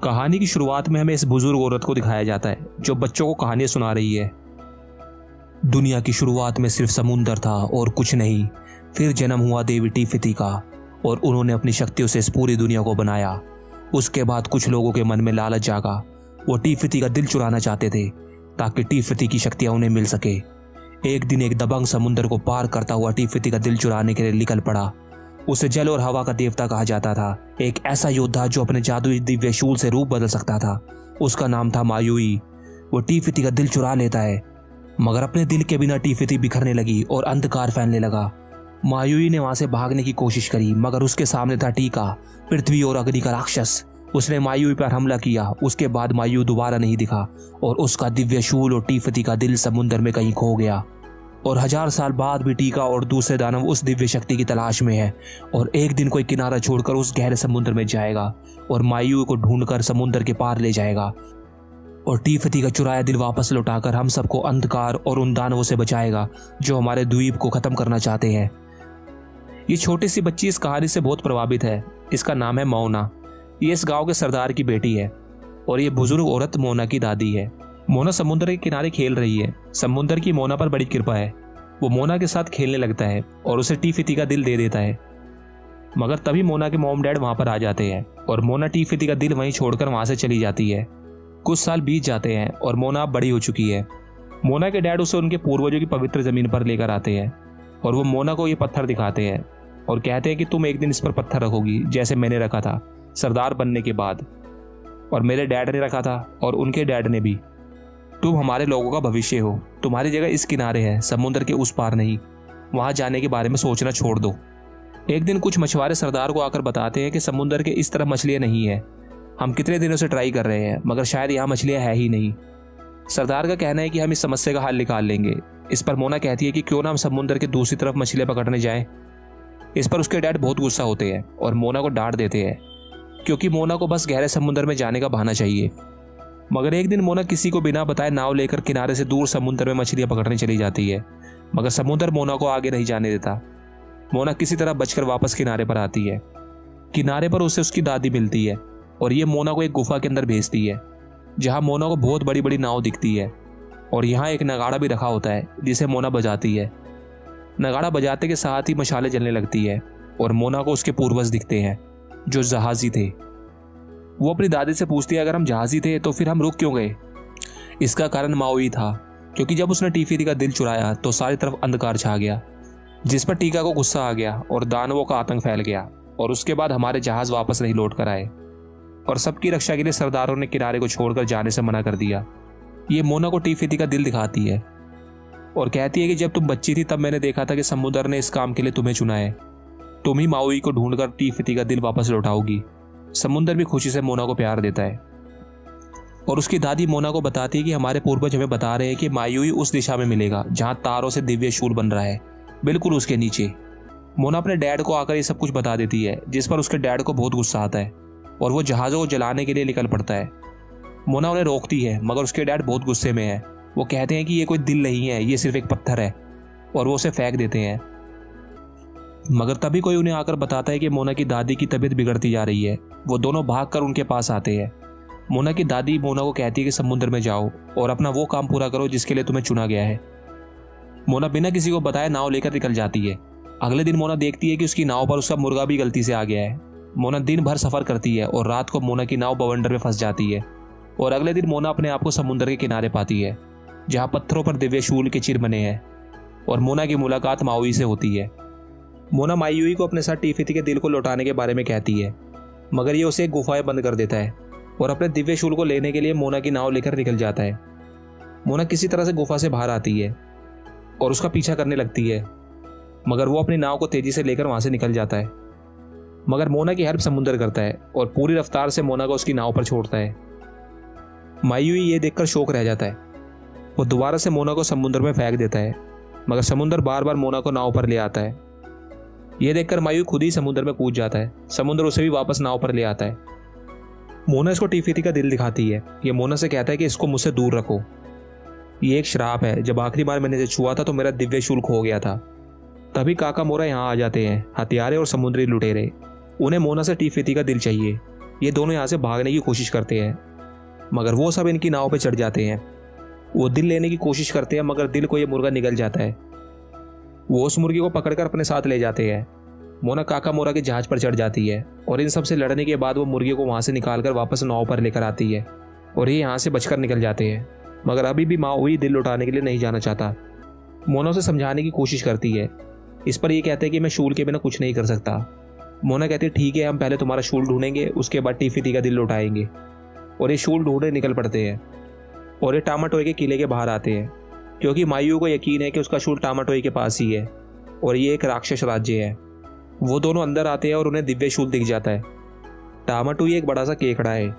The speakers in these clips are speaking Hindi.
कहानी की शुरुआत में हमें इस बुजुर्ग औरत को दिखाया जाता है जो बच्चों को कहानियां सुना रही है। दुनिया की शुरुआत में सिर्फ समुंदर था और कुछ नहीं। फिर जन्म हुआ देवी टीफिती का और उन्होंने अपनी शक्तियों से इस पूरी दुनिया को बनाया। उसके बाद कुछ लोगों के मन में लालच जागा। वो टीफिती का दिल चुराना चाहते थे ताकि टीफिती की शक्तियां उन्हें मिल सके। एक दिन एक दबंग समुंदर को पार करता हुआ टीफिती का दिल चुराने के लिए निकल पड़ा। उसे जल और हवा का देवता कहा जाता था, एक ऐसा योद्धा जो अपने जादुई दिव्य शूल से रूप बदल सकता था। उसका नाम था मायुई। वो टीफिती का दिल चुरा लेता है, मगर अपने दिल के बिना टीफिती बिखरने लगी और अंधकार फैलने लगा। मायुई ने वहां से भागने की कोशिश करी, मगर उसके सामने था टीका, पृथ्वी और अग्नि का राक्षस। उसने मायुई पर हमला किया। उसके बाद मायुई दोबारा नहीं दिखा और उसका दिव्य शूल और टीफिती का दिल समुद्र में कहीं खो गया। और 1000 साल बाद भी टीका और दूसरे दानव उस दिव्य शक्ति की तलाश में है और एक दिन कोई किनारा छोड़कर उस गहरे समुद्र में जाएगा और मायुई को ढूंढकर समुद्र के पार ले जाएगा और टीफिती का चुराया दिल वापस लौटाकर हम सबको अंधकार और उन दानवों से बचाएगा जो हमारे द्वीप को खत्म करना चाहते हैं। ये छोटी सी बच्ची इस कहानी से बहुत प्रभावित है। इसका नाम है मोना। ये इस गांव के सरदार की बेटी है और ये बुजुर्ग औरत मोना की दादी है। मोना समुद्र के किनारे खेल रही है। समुद्र की मोना पर बड़ी कृपा है। वो मोना के साथ खेलने लगता है और उसे टीफिती का दिल दे देता है। मगर तभी मोना के मॉम डैड वहां पर आ जाते हैं और मोना टीफिती का दिल वहीं छोड़कर वहां से चली जाती है। कुछ साल बीत जाते हैं और मोना अब बड़ी हो चुकी है। मोना के डैड उसे उनके पूर्वजों की पवित्र जमीन पर लेकर आते हैं और वो मोना को ये पत्थर दिखाते हैं और कहते हैं कि तुम एक दिन इस पर पत्थर रखोगी जैसे मैंने रखा था सरदार बनने के बाद, और मेरे डैड ने रखा था और उनके डैड ने भी। तुम हमारे लोगों का भविष्य हो। तुम्हारी जगह इस किनारे है, समुद्र के उस पार नहीं। वहां जाने के बारे में सोचना छोड़ दो। एक दिन कुछ मछुआरे सरदार को आकर बताते हैं कि समुद्र के इस तरफ मछलियां नहीं है। हम कितने दिनों से ट्राई कर रहे हैं मगर शायद यहाँ मछलियां है ही नहीं। सरदार का कहना है कि हम इस समस्या का हल निकाल लेंगे। इस पर मोना कहती है कि क्यों ना हम समुद्र के दूसरी तरफ मछलियां पकड़ने जाएं। इस पर उसके डैड बहुत गुस्सा होते हैं और मोना को डांट देते हैं क्योंकि मोना को बस गहरे समुद्र में जाने का बहाना चाहिए। मगर एक दिन मोना किसी को बिना बताए नाव लेकर किनारे से दूर समुद्र में मछलियां पकड़ने चली जाती है, मगर समुद्र मोना को आगे नहीं जाने देता। मोना किसी तरह बचकर वापस किनारे पर आती है। किनारे पर उसे उसकी दादी मिलती है और ये मोना को एक गुफा के अंदर भेजती है जहां मोना को बहुत बड़ी बड़ी नाव दिखती है और यहाँ एक नगाड़ा भी रखा होता है जिसे मोना बजाती है। नगाड़ा बजाते के साथ ही मशालें जलने लगती है और मोना को उसके पूर्वज दिखते हैं जो जहाजी थे। वो अपनी दादी से पूछती है अगर हम जहाजी थे तो फिर हम रुक क्यों गए। इसका कारण माओई था क्योंकि जब उसने टीफिती का दिल चुराया तो सारी तरफ अंधकार छा गया, जिस पर टीका को गुस्सा आ गया और दानवों का आतंक फैल गया और उसके बाद हमारे जहाज वापस नहीं लौट कर आए और सबकी रक्षा के लिए सरदारों ने किनारे को छोड़कर जाने से मना कर दिया। ये मोना को टीफिती का दिल दिखाती है और कहती है कि जब तुम बच्ची थी तब मैंने देखा था कि समुद्र ने इस काम के लिए तुम्हें चुना है। तुम ही माओई को ढूंढकर टीफिती का दिल वापस लौटाओगी। समुद्र भी खुशी से मोना को प्यार देता है और उसकी दादी मोना को बताती है कि हमारे पूर्वज हमें बता रहे हैं कि मायुई उस दिशा में मिलेगा जहां तारों से दिव्य शूल बन रहा है, बिल्कुल उसके नीचे। मोना अपने डैड को आकर ये सब कुछ बता देती है, जिस पर उसके डैड को बहुत गुस्सा आता है और वो जहाज़ों को जलाने के लिए निकल पड़ता है। मोना उन्हें रोकती है मगर उसके डैड बहुत गुस्से में है। वो कहते हैं कि ये कोई दिल नहीं है, ये सिर्फ एक पत्थर है, और वो उसे फेंक देते हैं। मगर तभी कोई उन्हें आकर बताता है कि मोना की दादी की तबीयत बिगड़ती जा रही है। वो दोनों भागकर उनके पास आते हैं। मोना की दादी मोना को कहती है कि समुद्र में जाओ और अपना वो काम पूरा करो जिसके लिए तुम्हें चुना गया है। मोना बिना किसी को बताए नाव लेकर निकल जाती है। अगले दिन मोना देखती है कि उसकी नाव पर उसका मुर्गा भी गलती से आ गया है। मोना दिन भर सफर करती है और रात को मोना की नाव बवंडर में फंस जाती है और अगले दिन मोना अपने आप को समुद्र के किनारे पाती है जहाँ पत्थरों पर दिव्य शूल के चिर बने हैं और मोना की मुलाकात माओई से होती है। मोना मायुई को अपने साथ टीफिती के दिल को लौटाने के बारे में कहती है, मगर ये उसे एक गुफा में बंद कर देता है और अपने दिव्य शूल को लेने के लिए मोना की नाव लेकर निकल जाता है। मोना किसी तरह से गुफा से बाहर आती है और उसका पीछा करने लगती है, मगर वो अपनी नाव को तेजी से लेकर वहां से निकल जाता है। मगर मोना की हेल्प समुद्र करता है और पूरी रफ्तार से मोना को उसकी नाव पर छोड़ता है। मायुई ये देखकर शौक रह जाता है। वो दोबारा से मोना को समुद्र में फेंक देता है, मगर समुद्र बार बार मोना को नाव पर ले आता है। ये देखकर मायुई खुद ही समुद्र में कूद जाता है। समुद्र उसे भी वापस नाव पर ले आता है। मोना इसको टीफिती का दिल दिखाती है। ये मोना से कहता है कि इसको मुझसे दूर रखो, ये एक श्राप है। जब आखिरी बार मैंने इसे छुआ था तो मेरा दिव्य शूल खो गया था। तभी काका मोरा यहाँ आ जाते हैं, हथियारे और समुद्री लुटेरे। उन्हें मोना से टीफिती का दिल चाहिए ये दोनों यहाँ से भागने की कोशिश करते हैं, मगर वो सब इनकी नाव पे चढ़ जाते हैं। वो दिल लेने की कोशिश करते हैं, मगर दिल को ये मुर्गा निगल जाता है। वो उस मुर्गे को पकड़कर अपने साथ ले जाते हैं। मोना काका मोरा के जहाज पर चढ़ जाती है और इन सब से लड़ने के बाद वो मुर्गे को वहाँ से निकालकर वापस नाव पर लेकर आती है और ये यहाँ से बचकर निकल जाते हैं। मगर अभी भी माओई दिल लौटाने के लिए नहीं जाना चाहता। मोना उसे समझाने की कोशिश करती है। इस पर ये कहते हैं कि मैं शूल के बिना कुछ नहीं कर सकता। मोना कहती है ठीक है, हम पहले तुम्हारा शूल ढूंढेंगे, उसके बाद टीफिती का दिल लौटाएंगे। और ये शूल ढूंढने निकल पड़ते हैं और ये टामाटोई के किले के बाहर आते हैं, क्योंकि मायू को यकीन है कि उसका शूल टामाटोई के पास ही है और ये एक राक्षस राज्य है। वो दोनों अंदर आते हैं और उन्हें दिव्य शूल दिख जाता है। टामाटोई एक बड़ा सा केकड़ा है।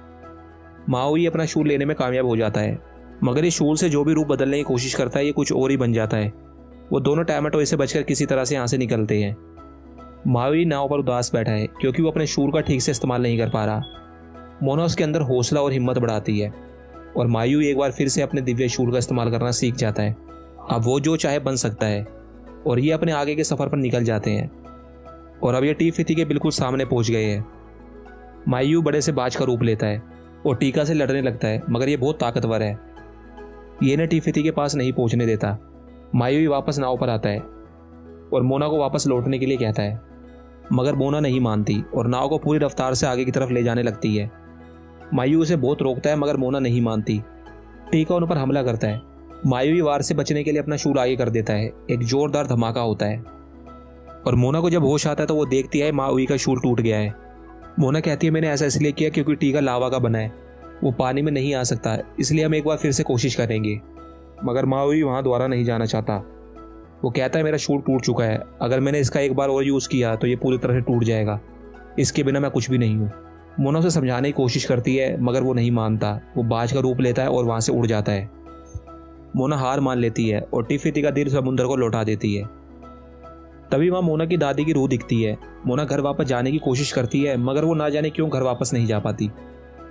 माओई अपना शूल लेने में कामयाब हो जाता है, मगर ये शूल से जो भी रूप बदलने की कोशिश करता है ये कुछ और ही बन जाता है। वो दोनों टामाटोई से बचकर किसी तरह से यहाँ से निकलते हैं। माओई नाव पर उदास बैठा है क्योंकि वो अपने शूल का ठीक से इस्तेमाल नहीं कर पा रहा। मोना उसके अंदर हौसला और हिम्मत बढ़ाती है और मायू एक बार फिर से अपने दिव्य शूल का इस्तेमाल करना सीख जाता है। अब वो जो चाहे बन सकता है और ये अपने आगे के सफ़र पर निकल जाते हैं। और अब ये टीफिती के बिल्कुल सामने पहुंच गए हैं। मायू बड़े से बाज का रूप लेता है और टीका से लड़ने लगता है, मगर ये बहुत ताकतवर है। ये इन्हें टीफिती के पास नहीं पहुंचने देता। मायू वापस नाव पर आता है और मोना को वापस लौटने के लिए कहता है, मगर मोना नहीं मानती और नाव को पूरी रफ्तार से आगे की तरफ ले जाने लगती है। मायू उसे बहुत रोकता है, मगर मोना नहीं मानती। टीका उन पर हमला करता है। मायू वार से बचने के लिए अपना शूल आगे कर देता है। एक जोरदार धमाका होता है और मोना को जब होश आता है तो वो देखती है माउई का शूल टूट गया है। मोना कहती है मैंने ऐसा इसलिए किया क्योंकि टीका लावा का बना है, वो पानी में नहीं आ सकता, इसलिए हम एक बार फिर से कोशिश करेंगे। मगर माउई वहाँ दोबारा नहीं जाना चाहता। वो कहता है मेरा शूल टूट चुका है, अगर मैंने इसका एक बार और यूज़ किया तो ये पूरी तरह से टूट जाएगा, इसके बिना मैं कुछ भी नहीं हूँ। मोना उसे समझाने की कोशिश करती है, मगर वो नहीं मानता। वो बाज का रूप लेता है और वहाँ से उड़ जाता है। मोना हार मान लेती है और टीफिती का दिल समुद्र को लौटा देती है। तभी वहाँ मोना की दादी की रूह दिखती है। मोना घर वापस जाने की कोशिश करती है, मगर वो ना जाने क्यों घर वापस नहीं जा पाती।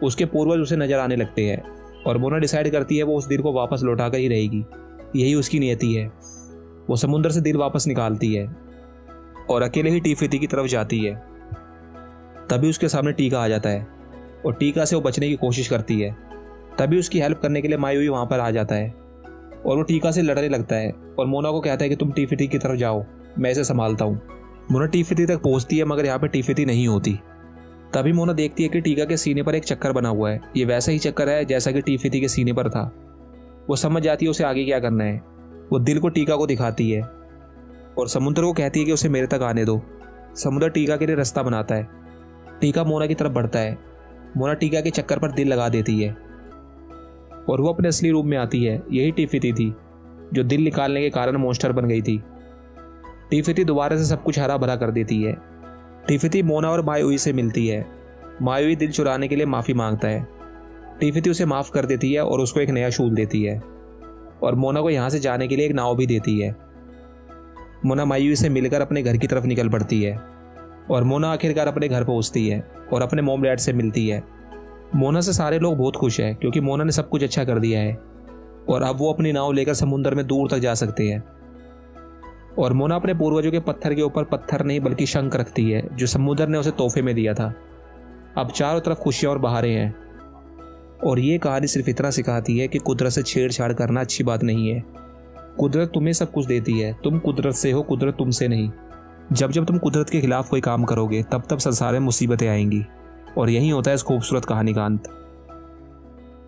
उसके पूर्वज उसे नजर आने लगते हैं और मोना डिसाइड करती है वो उस दिल को वापस लौटा कर ही रहेगी। यही उसकी नियति है। वो समुद्र से दिल वापस निकालती है और अकेले ही टीफिती की तरफ जाती है। तभी उसके सामने टीका आ जाता है और टीका से वो बचने की कोशिश करती है। तभी उसकी हेल्प करने के लिए मायूई वहाँ पर आ जाता है और वो टीका से लड़ने लगता है और मोना को कहता है कि तुम टीफिती की तरफ जाओ, मैं इसे संभालता हूँ। मोना टीफिती तक पहुँचती है, मगर यहाँ पे टीफिती नहीं होती। तभी मोना देखती है कि टीका के सीने पर एक चक्कर बना हुआ है। ये वैसा ही चक्कर है जैसा कि टीफिती के सीने पर था। वो समझ जाती है उसे आगे क्या करना है। वो दिल को टीका को दिखाती है और समुद्र को कहती है कि उसे मेरे तक आने दो। समुद्र टीका के लिए रास्ता बनाता है। टीका मोना की तरफ बढ़ता है। मोना टीका के चक्कर पर दिल लगा देती है और वो अपने असली रूप में आती है। यही टीफिती थी जो दिल निकालने के कारण मॉन्स्टर बन गई थी। टीफिती दोबारा से सब कुछ हरा भरा कर देती है। टीफिती मोना और मायूई से मिलती है। मायूई दिल चुराने के लिए माफ़ी मांगता है। टीफिती उसे माफ़ कर देती है और उसको एक नया शूल देती है और मोना को यहाँ से जाने के लिए एक नाव भी देती है। मोना मायूई से मिलकर अपने घर की तरफ निकल पड़ती है और मोना आखिरकार अपने घर पहुँचती है और अपने मॉम डैड से मिलती है। मोना से सारे लोग बहुत खुश हैं क्योंकि मोना ने सब कुछ अच्छा कर दिया है और अब वो अपनी नाव लेकर समुद्र में दूर तक जा सकते हैं। और मोना अपने पूर्वजों के पत्थर के ऊपर पत्थर नहीं बल्कि शंख रखती है जो समुद्र ने उसे तोहफे में दिया था। अब चारों तरफ खुशियाँ और बहारें हैं। और ये कहानी सिर्फ इतना सिखाती है कि कुदरत से छेड़छाड़ करना अच्छी बात नहीं है। कुदरत तुम्हें सब कुछ देती है, तुम कुदरत से हो, कुदरत तुमसे नहीं। जब जब तुम कुदरत के खिलाफ कोई काम करोगे तब तब संसार में मुसीबतें आएंगी। और यही होता है इस खूबसूरत कहानी का अंत।